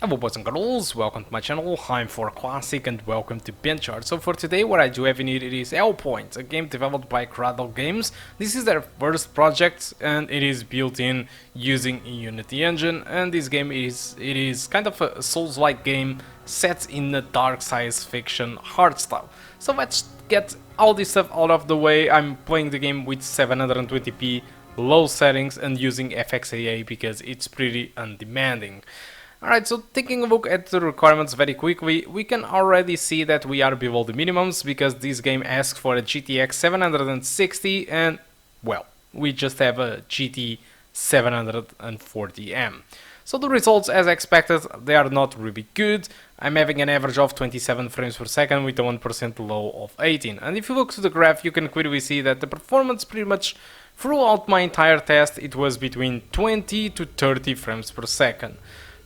Hello boys and girls, welcome to my channel, I'm ForClassic and welcome to BenchART. So for today what I do have in it is Hellpoint, a game developed by Cradle Games. This is their first project and it is built in using a Unity engine, and this game is kind of a Souls-like game set in a dark science fiction art style. So let's get all this stuff out of the way. I'm playing the game with 720p low settings and using FXAA because it's pretty undemanding. Alright, so taking a look at the requirements very quickly, we can already see that we are below the minimums because this game asks for a GTX 760 and, well, we just have a GT 740M. So the results, as expected, they are not really good. I'm having an average of 27 frames per second with a 1% low of 18. And if you look to the graph, you can clearly see that the performance pretty much throughout my entire test, it was between 20 to 30 frames per second.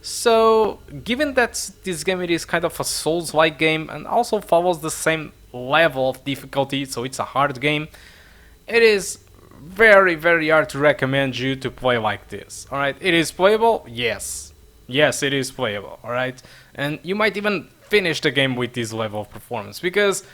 So, given that this game it is kind of a Souls-like game and also follows the same level of difficulty, so it's a hard game, it is very hard to recommend you to play like this. Alright, it is playable? Yes. Yes, it is playable, alright? And you might even finish the game with this level of performance, because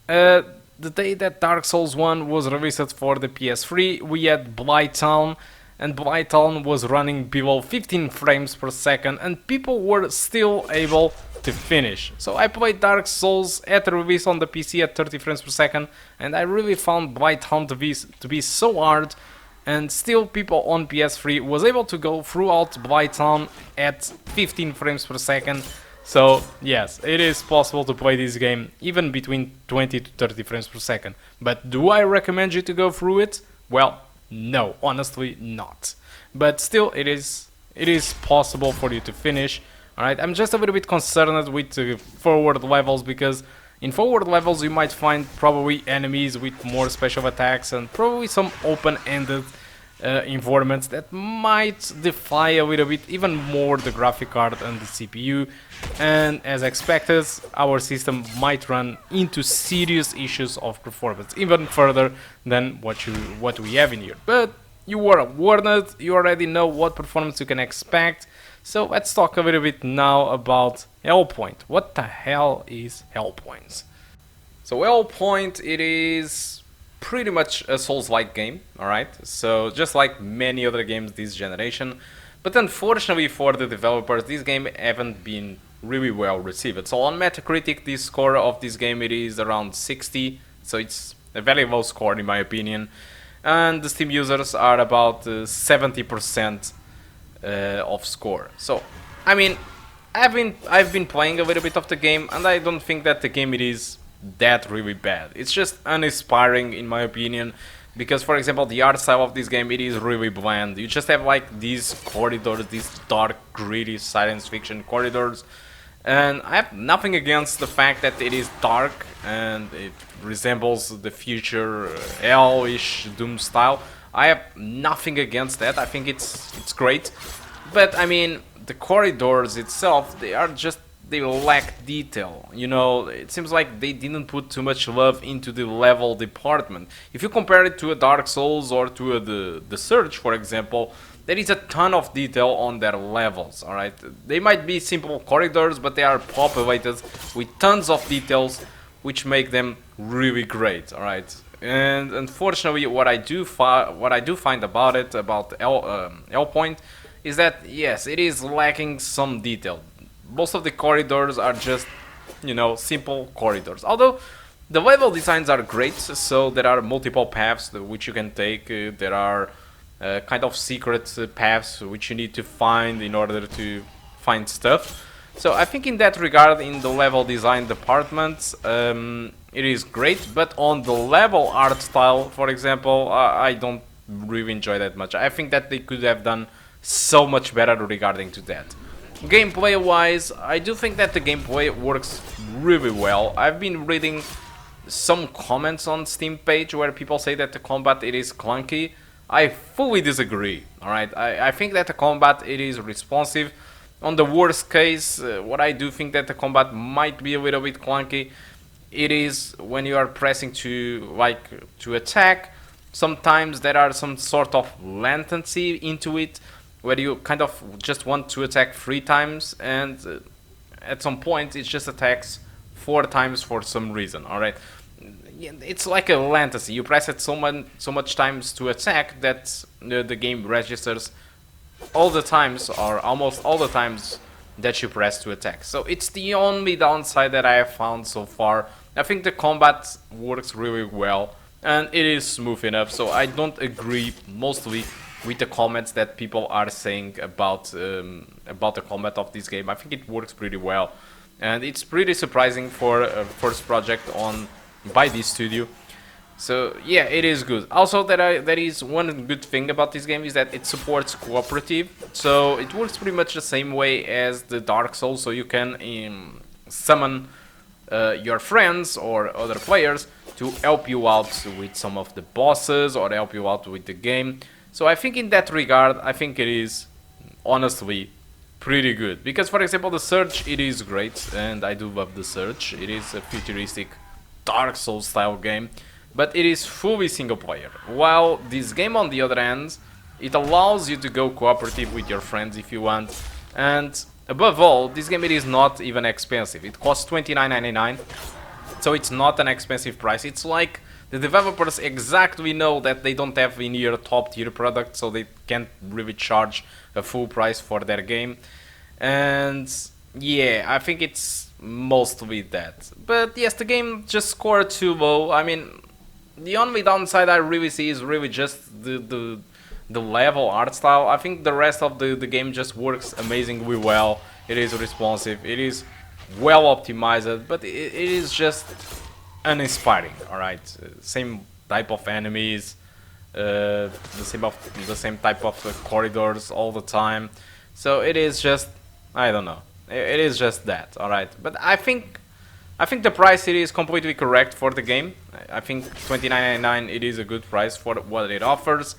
the day that Dark Souls 1 was released for the PS3, we had Blighttown, and Blighttown was running below 15 frames per second and people were still able to finish. So I played Dark Souls at the release on the PC at 30 frames per second and I really found Blighttown to be so hard, and still people on PS3 was able to go throughout Blighttown at 15 frames per second. So yes, it is possible to play this game even between 20 to 30 frames per second. But do I recommend you to go through it? Well, no, honestly not. But still, it is possible for you to finish. Alright, I'm just a little bit concerned with forward levels, because in forward levels you might find probably enemies with more special attacks and probably some open-ended environments that might defy a little bit even more the graphic card and the CPU, and as expected our system might run into serious issues of performance even further than what we have in here. But you were warned, you already know what performance you can expect. So let's talk a little bit now about Hellpoint. What the hell is Hellpoint? So Hellpoint, it is pretty much a Souls-like game, alright? So just like many other games this generation, but unfortunately for the developers, this game haven't been really well received. So on Metacritic, the score of this game it is around 60, so it's a very low score in my opinion, and the Steam users are about 70% of score. So I mean, I've been playing a little bit of the game, and I don't think that the game it is that really bad. It's just uninspiring in my opinion, because for example the art style of this game it is really bland. You just have like these corridors, these dark gritty science fiction corridors, and I have nothing against the fact that it is dark and it resembles the future hellish doom style. I have nothing against that. I think it's great, but I mean the corridors itself, they lack detail. You know, it seems like they didn't put too much love into the level department. If you compare it to a Dark Souls or to the Surge, for example, there is a ton of detail on their levels, alright? They might be simple corridors, but they are populated with tons of details, which make them really great, alright? And unfortunately, what I do find about Hellpoint, is that, yes, it is lacking some detail. Most of the corridors are just, you know, simple corridors. Although the level designs are great, so there are multiple paths which you can take. There are kind of secret paths which you need to find in order to find stuff. So I think in that regard, in the level design department, it is great. But on the level art style, for example, I don't really enjoy that much. I think that they could have done so much better regarding to that. Gameplay wise, I do think that the gameplay works really well. I've been reading some comments on Steam page where people say that the combat it is clunky. I fully disagree, alright? I think that the combat it is responsive. On the worst case, what I do think that the combat might be a little bit clunky, it is when you are pressing to attack. Sometimes there are some sort of latency into it, where you kind of just want to attack 3 times, and at some point it just attacks 4 times for some reason. Alright, it's like a fantasy. You press it so much times to attack that the game registers all the times, or almost all the times, that you press to attack. So it's the only downside that I have found so far. I think the combat works really well and it is smooth enough, so I don't agree mostly with the comments that people are saying about the combat of this game. I think it works pretty well, and it's pretty surprising for a first project by this studio. So yeah, it is good. Also, that is one good thing about this game, is that it supports cooperative. So it works pretty much the same way as the Dark Souls. So you can summon your friends or other players to help you out with some of the bosses or help you out with the game. So I think in that regard, I think it is honestly pretty good. Because for example, the Surge, it is great, and I do love the Surge. It is a futuristic Dark Souls style game, but it is fully single player. While this game, on the other hand, it allows you to go cooperative with your friends if you want. And above all, this game, it is not even expensive. It costs $29.99, so it's not an expensive price. It's like the developers exactly know that they don't have in-year top-tier product, so they can't really charge a full price for their game. And yeah, I think it's mostly that. But yes, the game just scored too low. I mean, the only downside I really see is really just the level art style. I think the rest of the game just works amazingly well. It is responsive, it is well optimized, but it is just uninspiring. Alright, same type of enemies, the same type of corridors all the time. So it is just, I don't know, it is just that. Alright, but I think the price, it is completely correct for the game. I think $29.99, it is a good price for what it offers.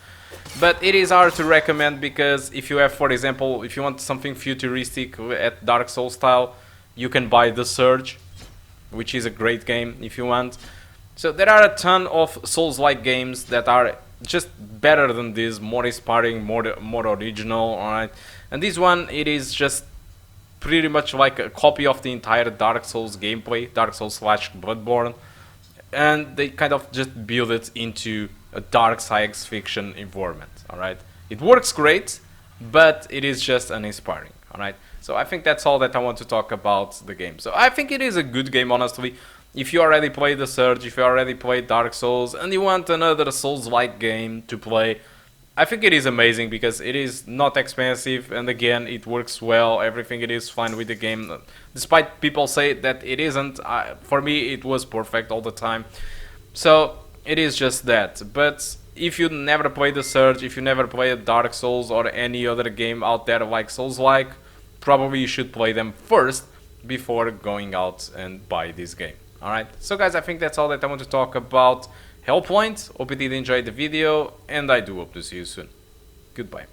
But it is hard to recommend, because if you have, for example, if you want something futuristic at Dark Souls style, you can buy The Surge, which is a great game if you want. So there are a ton of Souls-like games that are just better than this, more inspiring, more original, alright? And this one, it is just pretty much like a copy of the entire Dark Souls gameplay, Dark Souls / Bloodborne, and they kind of just build it into a dark science fiction environment. Alright, it works great, but it is just uninspiring. Alright, so I think that's all that I want to talk about the game. So I think it is a good game, honestly. If you already played The Surge, if you already played Dark Souls, and you want another Souls-like game to play, I think it is amazing, because it is not expensive, and again, it works well. Everything, it is fine with the game. Despite people say that it isn't, for me it was perfect all the time. So it is just that. But if you never played The Surge, if you never played Dark Souls or any other game out there like Souls-like, probably you should play them first before going out and buy this game. Alright, so guys, I think that's all that I want to talk about Hellpoint. Hope you did enjoy the video, and I do hope to see you soon. Goodbye.